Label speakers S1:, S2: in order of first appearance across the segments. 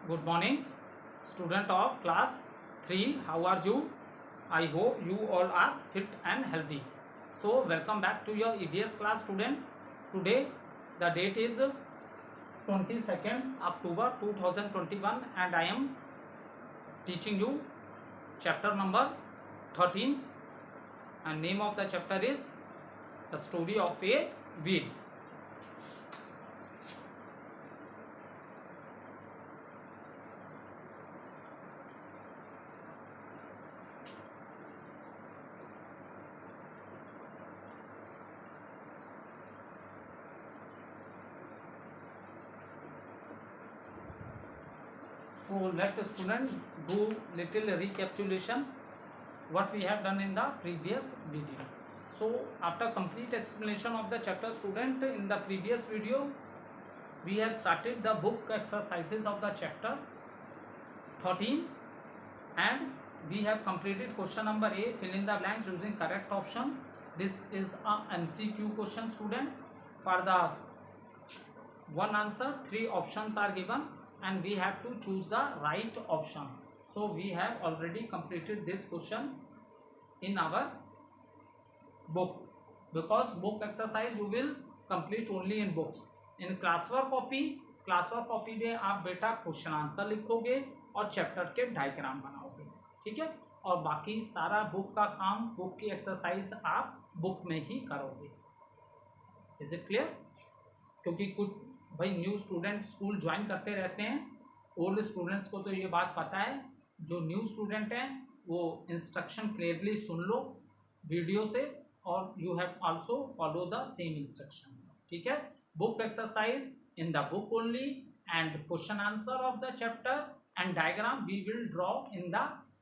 S1: Good morning, student of class 3. How are you? I hope you all are fit and healthy. So, welcome back to your EVS class, student. Today, the date is 22nd October 2021, and I am teaching you chapter number 13. And name of the chapter is The Story of a Weed. So let the student do little recapitulation what we have done in the previous video. So after complete explanation of the chapter, student, in the previous video we have started the book exercises of the chapter 13 and we have completed question number A, fill in the blanks using correct option. This is a MCQ question, student. For the one answer, 3 options are given and we have to choose the right option. So we have already completed this question in our book, because book exercise you will complete only in books. In classwork copy में आप बेटा question answer लिखोगे और chapter के diagram बनाओगे, ठीक है। और बाकी सारा बुक का काम, बुक की एक्सरसाइज आप बुक में ही करोगे। Is it clear? क्योंकि कुछ भाई न्यू स्टूडेंट स्कूल ज्वाइन करते रहते हैं, ओल्ड स्टूडेंट्स को तो ये बात पता है। जो न्यू स्टूडेंट हैं वो इंस्ट्रक्शन क्लियरली सुन लो वीडियो से और you have also follow the same instructions, ठीक है। Book exercise in the book only and question answer of the chapter and diagram we will draw in the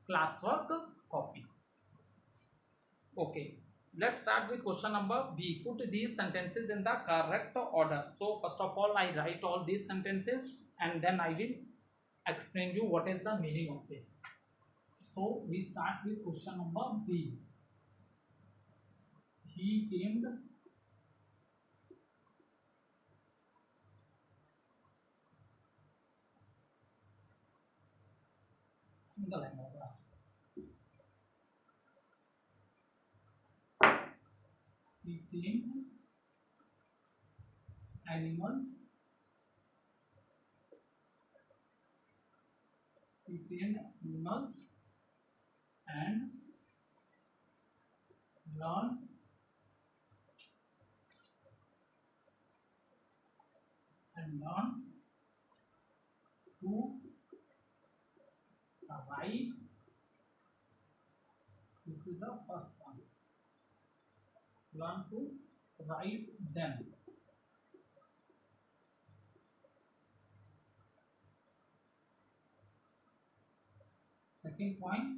S1: classwork copy. Okay, let's start with question number B. Put these sentences in the correct order. So first of all I write all these sentences and then I will explain you what is the meaning of this. So we start with question number B. He tamed single line होगा। He tamed animals. He tamed animals and learned to ride. This is the first one. Learn to ride them. Second point,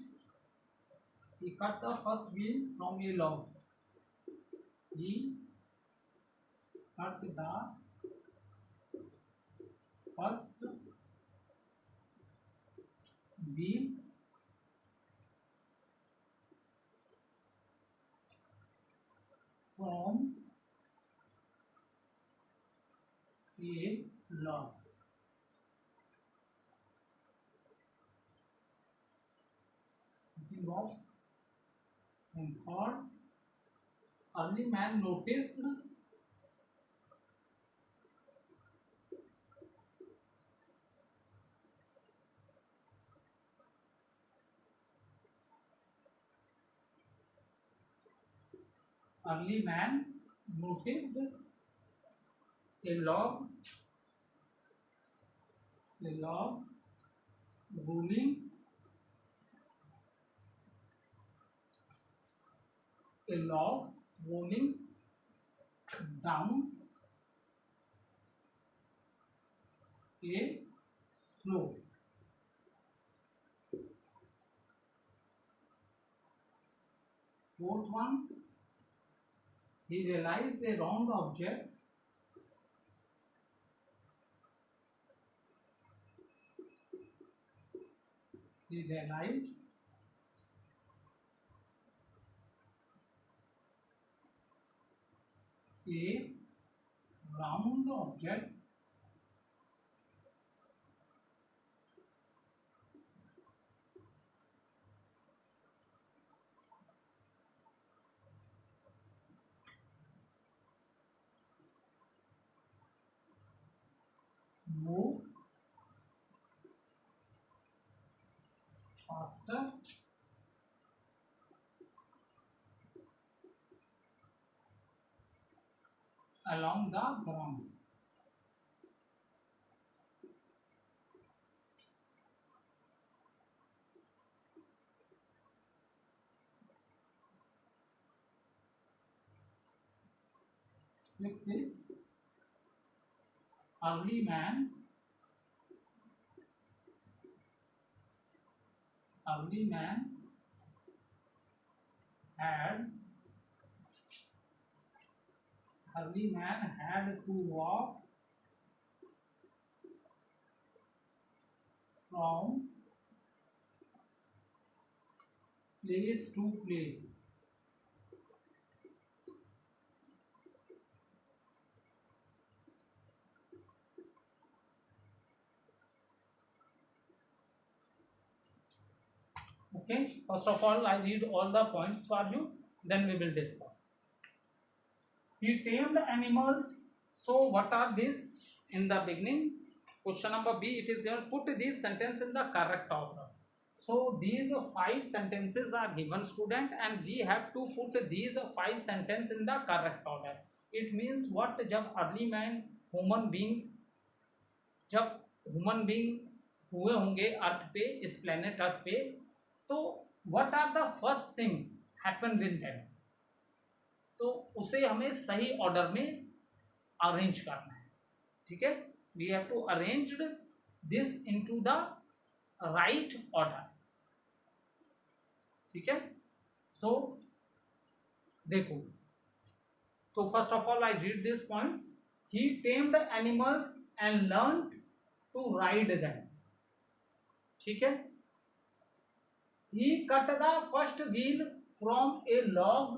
S1: he cut the first wheel from a log. He cut the first wheel from a log. Second box, and third, early man noticed a log rolling down a slope. Fourth one, he realized a round object move faster along the ground. With this, early man had to walk from place to place. Okay, first of all, I read all the points for you, then we will discuss. He tamed animals. So, what are these in the beginning? Question number B, it is given, put this sentence in the correct order. So, these 5 sentences are given, student, and we have to put these 5 sentences in the correct order. It means what? जब early man human beings जब human being हुए होंगे earth पे, इस planet earth पे, तो what are the first things happen with them, तो उसे हमें सही ऑर्डर में अरेंज करना है. ठीक है, we have to arrange this into the right order. ठीक है, सो देखो, तो first of all I read this points. He tamed animals and learn to ride them. ठीक है, he cut the first wheel from a log.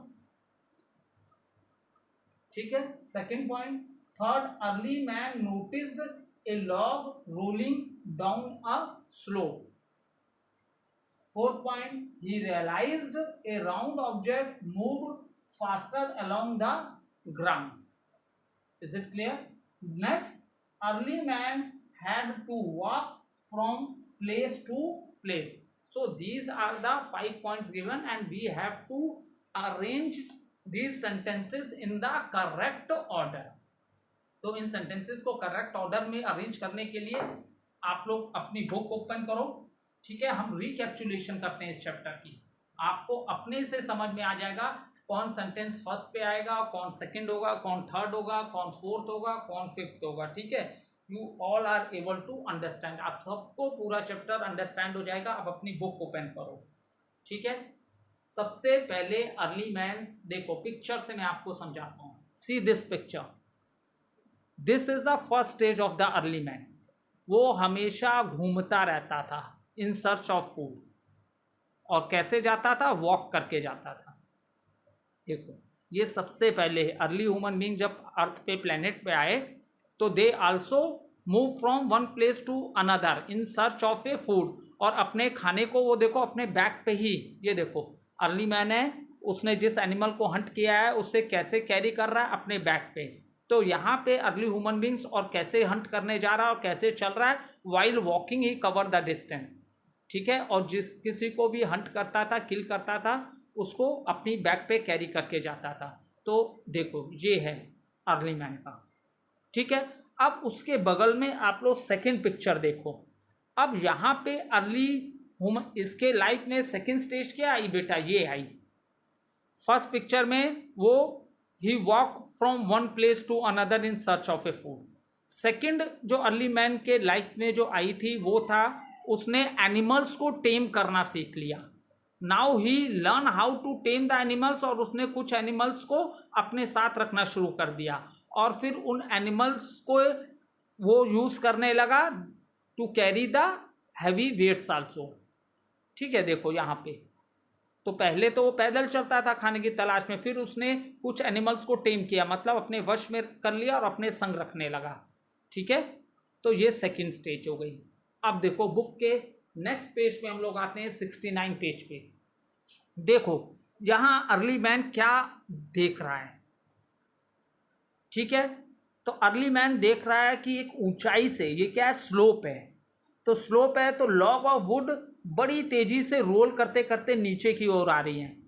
S1: ठीक है, second point. Third, early man noticed a log rolling down a slope. Fourth point, he realized a round object moved faster along the ground. Is it clear? Next, early man had to walk from place to place. So these are the 5 points given and we have to arrange these sentences in the correct order. तो इन sentences को correct order में arrange करने के लिए आप लोग अपनी book open करो. ठीक है, हम recapitulation करते हैं इस चैप्टर की. आपको अपने से समझ में आ जाएगा कौन सेंटेंस फर्स्ट पे आएगा, कौन सेकंड होगा, कौन थर्ड होगा, कौन फोर्थ होगा, कौन फिफ्थ होगा. ठीक है, you all are able to understand. आप सबको पूरा चैप्टर अंडरस्टैंड हो जाएगा. अब अपनी बुक ओपन करो. ठीक है, सबसे पहले अर्ली मैन्स, देखो पिक्चर से मैं आपको समझाता हूँ. See this picture, this is the first stage of the early man. वो हमेशा घूमता रहता था इन सर्च ऑफ फूड. और कैसे जाता था? वॉक करके जाता था. देखो, ये सबसे पहले अर्ली ह्यूमन बीइंग जब अर्थ पे प्लेनेट पे आए तो they also move from one place to another in search of a food. और अपने खाने को वो देखो अपने बैक पे ही, ये देखो अर्ली मैन है, उसने जिस एनिमल को हंट किया है उसे कैसे कैरी कर रहा है अपने बैक पे. तो यहाँ पे अर्ली ह्यूमन बींग्स और कैसे हंट करने जा रहा है और कैसे चल रहा है, while walking he cover the distance. ठीक है, और जिस किसी को भी हंट करता था, किल करता था, उसको अपनी बैक पे कैरी करके जाता था. तो देखो ये है अर्ली मैन का. ठीक है, अब उसके बगल में आप लोग सेकंड पिक्चर देखो. अब यहाँ पे अर्ली ह्यूमन, इसके लाइफ में सेकंड स्टेज क्या आई बेटा? ये आई. फर्स्ट पिक्चर में वो ही walk from one place to another in search of a food. Second जो अर्ली मैन के लाइफ में जो आई थी वो था उसने एनिमल्स को टेम करना सीख लिया. Now he learn how to tame the animals. और उसने कुछ एनिमल्स को अपने साथ रखना शुरू कर दिया और फिर उन एनिमल्स को वो यूज़ करने लगा to carry the heavy weights also. ठीक है, देखो यहाँ पे तो पहले तो वो पैदल चलता था खाने की तलाश में, फिर उसने कुछ एनिमल्स को टेम किया, मतलब अपने वश में कर लिया और अपने संग रखने लगा. ठीक है, तो ये सेकंड स्टेज हो गई. अब देखो बुक के नेक्स्ट पेज पे हम लोग आते हैं 69 पेज पे. देखो यहाँ अर्ली मैन क्या देख रहा है. ठीक है, तो अर्ली मैन देख रहा है कि एक ऊंचाई से, ये क्या है, स्लोप है, तो स्लोप है तो लॉग ऑफ वुड बड़ी तेजी से रोल करते करते नीचे की ओर आ रही हैं।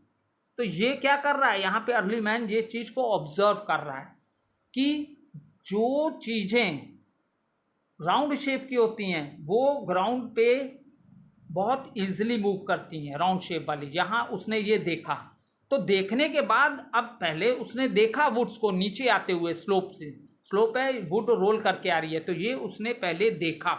S1: तो ये क्या कर रहा है यहाँ पे, अर्ली मैन ये चीज को ऑब्जर्व कर रहा है कि जो चीजें राउंड शेप की होती हैं वो ग्राउंड पे बहुत इजीली मूव करती हैं, राउंड शेप वाली। यहाँ उसने ये देखा, तो देखने के बाद अब पहले उसने देखा वुड्स को नीचे आते हुए स्लोप से, स्लोप है, वुड रोल करके आ रही है, तो ये उसने पहले देखा,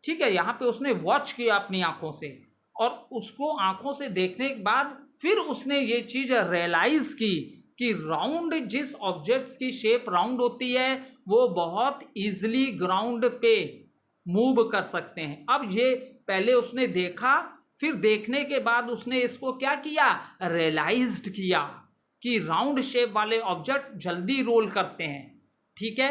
S1: ठीक है। यहाँ पे उसने वॉच किया अपनी आंखों से, और उसको आंखों से देखने के बाद फिर उसने ये चीज रियलाइज की कि राउंड, जिस ऑब्जेक्ट्स की शेप राउंड होती है वो बहुत इजीली ग्राउंड पे मूव कर सकते हैं। अब ये पहले उसने देखा, फिर देखने के बाद उसने इसको क्या किया, रियलाइज्ड किया कि राउंड शेप वाले ऑब्जेक्ट जल्दी रोल करते हैं, ठीक है।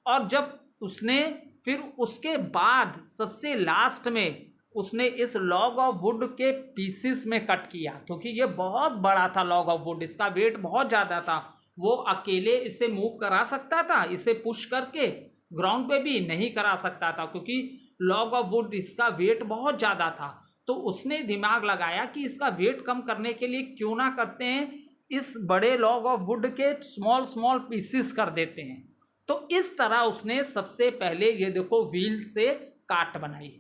S1: और जब उसने फिर उसके बाद सबसे लास्ट में उसने इस लॉग ऑफ वुड के पीसेस में कट किया, क्योंकि ये बहुत बड़ा था लॉग ऑफ वुड, इसका वेट बहुत ज़्यादा था, वो अकेले इसे मूव करा सकता था, इसे पुश करके ग्राउंड पे भी नहीं करा सकता था, क्योंकि लॉग ऑफ वुड इसका वेट बहुत ज़्यादा था। तो उसने दिमाग लगाया कि इसका वेट कम करने के लिए क्यों ना करते हैं, इस बड़े लॉग ऑफ वुड के स्मॉल स्मॉल पीसेस कर देते हैं। तो इस तरह उसने सबसे पहले ये देखो व्हील से काट बनाई।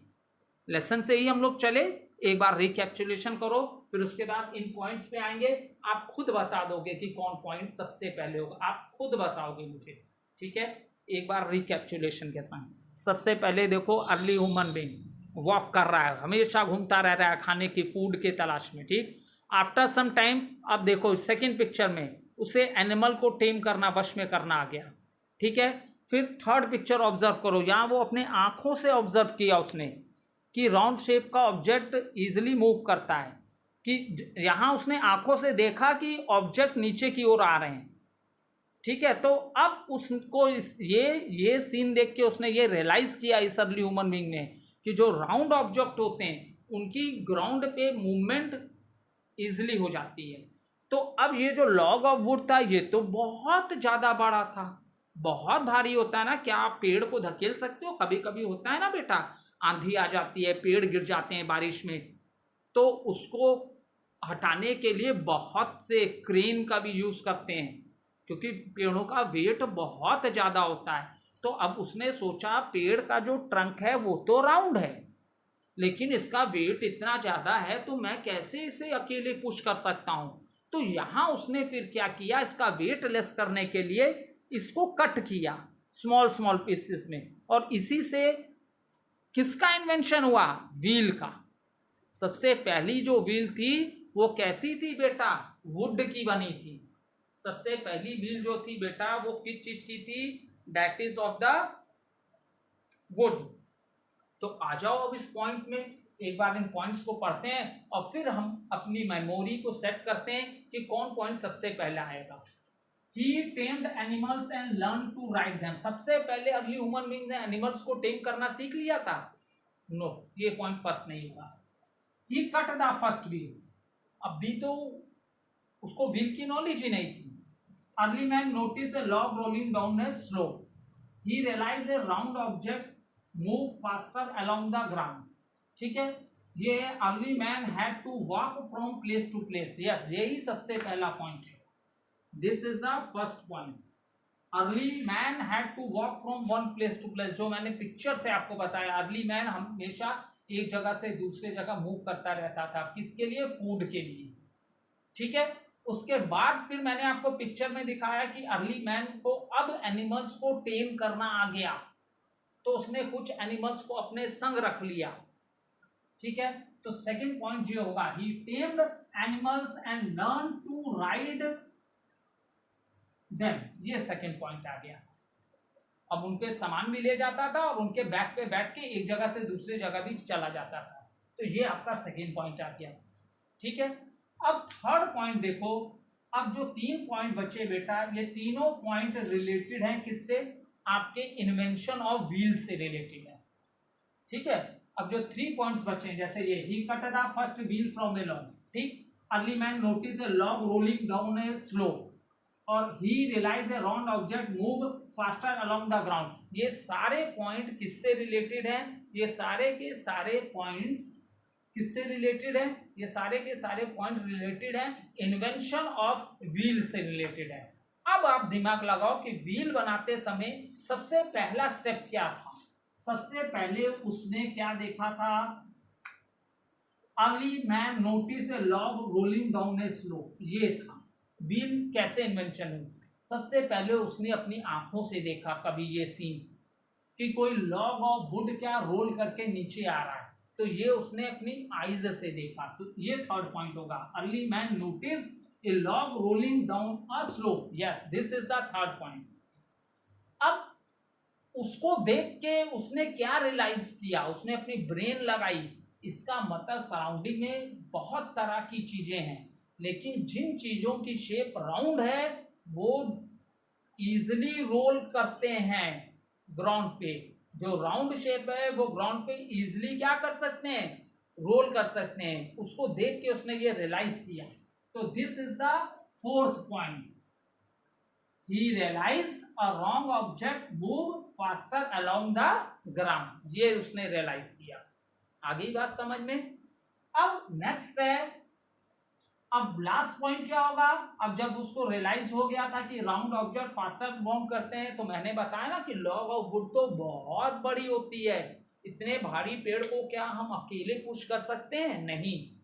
S1: लेसन से ही हम लोग चले, एक बार रिकैप्चुलेशन करो, फिर उसके बाद इन पॉइंट्स पे आएंगे। आप खुद बता दोगे कि कौन पॉइंट सबसे पहले होगा, आप खुद बताओगे मुझे, ठीक है। एक बार रिकैप्चुलेशन के संग सबसे पहले देखो, अर्ली ह्यूमन बीइंग वॉक कर रहा है, हमेशा घूमता रह रहा है खाने की, फूड के तलाश में, ठीक। आफ्टर सम टाइम, अब देखो सेकेंड पिक्चर में उसे एनिमल को टेम करना, वश में करना आ गया, ठीक है। फिर थर्ड पिक्चर ऑब्जर्व करो, यहाँ वो अपने आंखों से ऑब्जर्व किया उसने कि राउंड शेप का ऑब्जेक्ट इजीली मूव करता है, कि यहाँ उसने आंखों से देखा कि ऑब्जेक्ट नीचे की ओर आ रहे हैं, ठीक है। तो अब उसको ये सीन देख के उसने ये रियलाइज किया इस अर्ली ह्यूमन बीइंग ने कि जो राउंड ऑब्जेक्ट होते हैं उनकी ग्राउंड पे मूवमेंट इजीली हो जाती है। तो अब ये जो लॉग ऑफ वुड था ये तो बहुत ज़्यादा बड़ा था, बहुत भारी होता है ना, क्या आप पेड़ को धकेल सकते हो, कभी कभी होता है ना बेटा, आंधी आ जाती है, पेड़ गिर जाते हैं बारिश में, तो उसको हटाने के लिए बहुत से क्रेन का भी यूज़ करते हैं, क्योंकि पेड़ों का वेट बहुत ज़्यादा होता है। तो अब उसने सोचा पेड़ का जो ट्रंक है वो तो राउंड है, लेकिन इसका वेट इतना ज़्यादा है तो मैं कैसे इसे अकेले पुश कर सकता हूँ। तो यहाँ उसने फिर क्या किया, इसका वेट लेस करने के लिए इसको कट किया स्मॉल स्मॉल पीसेस में, और इसी से किसका इन्वेंशन हुआ, व्हील का। सबसे पहली जो व्हील थी वो कैसी थी बेटा, वुड की बनी थी। सबसे पहली व्हील जो थी बेटा वो किस चीज की थी, that is of the wood. तो आ जाओ अब इस पॉइंट में, एक बार इन पॉइंट्स को पढ़ते हैं और फिर हम अपनी मेमोरी को सेट करते हैं कि कौन पॉइंट सबसे पहले आएगा। He tamed animals and learned to ride them. सबसे पहले अभी ह्यूमन बीइंग ने एनिमल्स को टेम करना सीख लिया था, नो, ये पॉइंट फर्स्ट नहीं होगा। He cut the first wheel, अभी तो उसको व्हील की नॉलेज ही नहीं थी। Early man noticed a log rolling down a slope. He realized a round object move faster along the ground. ठीक है, ये early man had to walk from place to place, yes, यही सबसे पहला पॉइंट है। This is the first point, early man had to walk from one place to place. जो मैंने पिक्चर से आपको बताया, अर्ली मैन हमेशा एक जगह से दूसरे जगह मूव करता रहता था, किसके लिए, फूड के लिए, ठीक है। उसके बाद फिर मैंने आपको पिक्चर में दिखाया कि अर्ली मैन को अब एनिमल्स को टेम करना आ गया, तो उसने कुछ एनिमल्स को अपने संग रख लिया, ठीक है। तो सेकंड पॉइंट ये होगा, he tamed animals and learn to ride them, ये सेकंड पॉइंट आ गया। अब उनके सामान भी ले जाता था और उनके बैक पे बैठ के एक जगह से दूसरी जगह भी चला जाता था, तो ये आपका सेकंड पॉइंट आ गया, ठीक है। अब थर्ड पॉइंट देखो, अब जो 3 पॉइंट बचे बेटा, ये तीनों पॉइंट रिलेटेड हैं किससे, आपके इन्वेंशन ऑफ व्हील से रिलेटेड है, ठीक है। अब जो 3 पॉइंट्स बचे, जैसे ये, he cut the first wheel from a log, ठीक, early man notice a log rolling down a slope, और he realized a round object move faster along the ground. ये सारे पॉइंट किससे रिलेटेड हैं? ये सारे के सारे पॉइंट्स किससे रिलेटेड है? ये सारे के सारे पॉइंट रिलेटेड है इन्वेंशन ऑफ व्हील से रिलेटेड है। अब आप दिमाग लगाओ कि व्हील बनाते समय सबसे पहला स्टेप क्या था? सबसे पहले उसने क्या देखा था? Early man notice a log rolling down a slope, ये था व्हील कैसे इन्वेंशन हुई। सबसे पहले उसने अपनी आंखों से देखा कभी ये सीन कि कोई लॉग ऑफ वुड क्या रोल करके नीचे आ रहा है, तो ये उसने अपनी आईज से देखा। तो ये थर्ड पॉइंट होगा, early man notice a log rolling down a slope. Yes, this is the third point. अब उसको देख के उसने क्या रियलाइज किया? उसने अपनी ब्रेन लगाई। इसका मतलब सराउंडिंग में बहुत तरह की चीजें हैं, लेकिन जिन चीजों की शेप राउंड है वो इजिली रोल करते हैं ग्राउंड पे। जो राउंड शेप है वो ग्राउंड पे इजिली क्या कर सकते हैं? रोल कर सकते हैं। उसको देख के उसने ये रियलाइज किया। तो this is the fourth point, he realised a wrong object move faster along the ground, ये उसने रियलाइज किया। आगे बात समझ में। अब नेक्स्ट है, अब लास्ट पॉइंट क्या होगा? अब जब उसको रियलाइज हो गया था कि राउंड ऑब्जेक्ट फास्टर मूव करते हैं, तो मैंने बताया ना कि लॉग ऑफ वुड तो बहुत बड़ी होती है। इतने भारी पेड़ को क्या हम अकेले पुश कर सकते हैं? नहीं।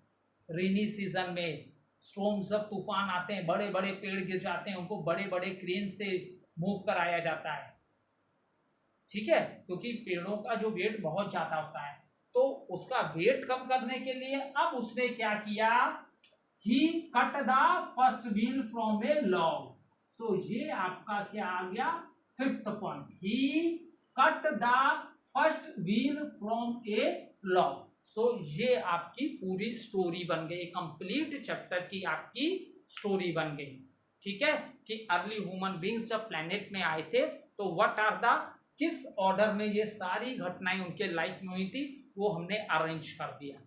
S1: रेनी सीजन में स्टॉर्म, सब तूफान आते हैं, बड़े बड़े पेड़ गिर जाते हैं, उनको बड़े बड़े क्रेन से मूव कराया जाता है, ठीक है, क्योंकि पेड़ों का जो वेट बहुत ज्यादा होता है। तो उसका वेट कम करने के लिए अब उसने क्या किया? He cut the first wheel from a log. So ये आपका क्या आ गया? Fifth point, he cut the first wheel from a log. So ये आपकी पूरी स्टोरी बन गई, कंप्लीट चैप्टर की आपकी स्टोरी बन गई, ठीक है, कि अर्ली ह्यूमन बींग्स जब प्लेनेट में आए थे तो व्हाट आर द, किस ऑर्डर में ये सारी घटनाएं उनके लाइफ में हुई थी, वो हमने अरेंज कर दिया।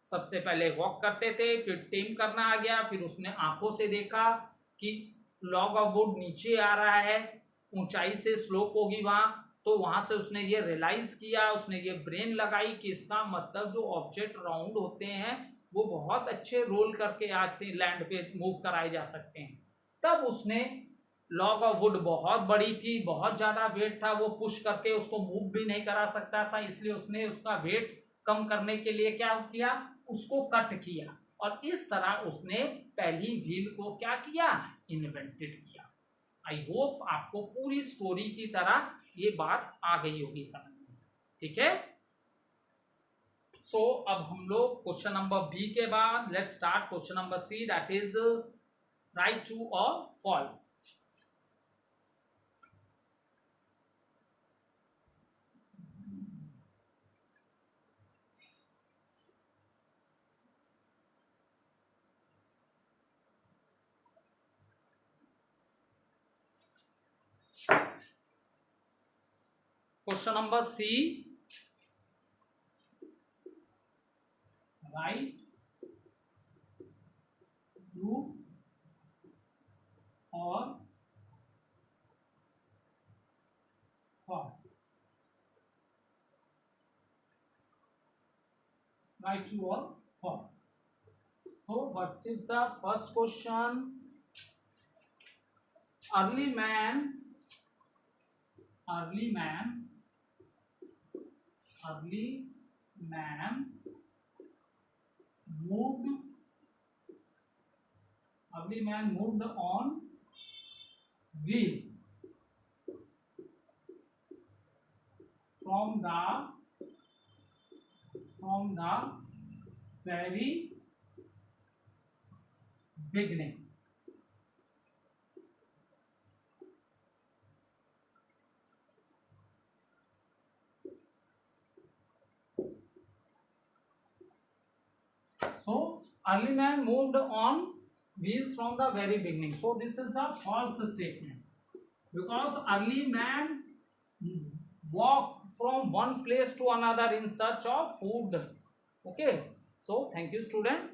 S1: सबसे पहले वॉक करते थे, फिर टेम करना आ गया, फिर उसने आंखों से देखा कि लॉग ऑफ वुड नीचे आ रहा है, ऊंचाई से स्लोप होगी वहां, तो वहां से उसने ये रियलाइज किया, उसने ये ब्रेन लगाई कि इसका मतलब जो ऑब्जेक्ट राउंड होते हैं वो बहुत अच्छे रोल करके आते हैं, लैंड पे मूव कराए जा सकते हैं। तब उसने, लॉग ऑफ वुड बहुत बड़ी थी, बहुत ज्यादा वेट था, वो पुश करके उसको मूव भी नहीं करा सकता था, इसलिए उसने उसका वेट कम करने के लिए क्या किया? उसको कट किया, और इस तरह उसने पहली व्हील को क्या किया? इन्वेंटेड किया। आई होप आपको पूरी स्टोरी की तरह ये बात आ गई होगी समझ में, ठीक है। सो अब हम लोग क्वेश्चन नंबर बी के बाद let's start question number C, that is right true और false. Question number C, right true और फॉल्स। राइट ट्रू और false. So what is the first question? Early man moved on wheels from the very beginning. So early man moved on wheels from the very beginning. So this is the false statement, because early man walked from one place to another in search of food. Okay, so thank you student.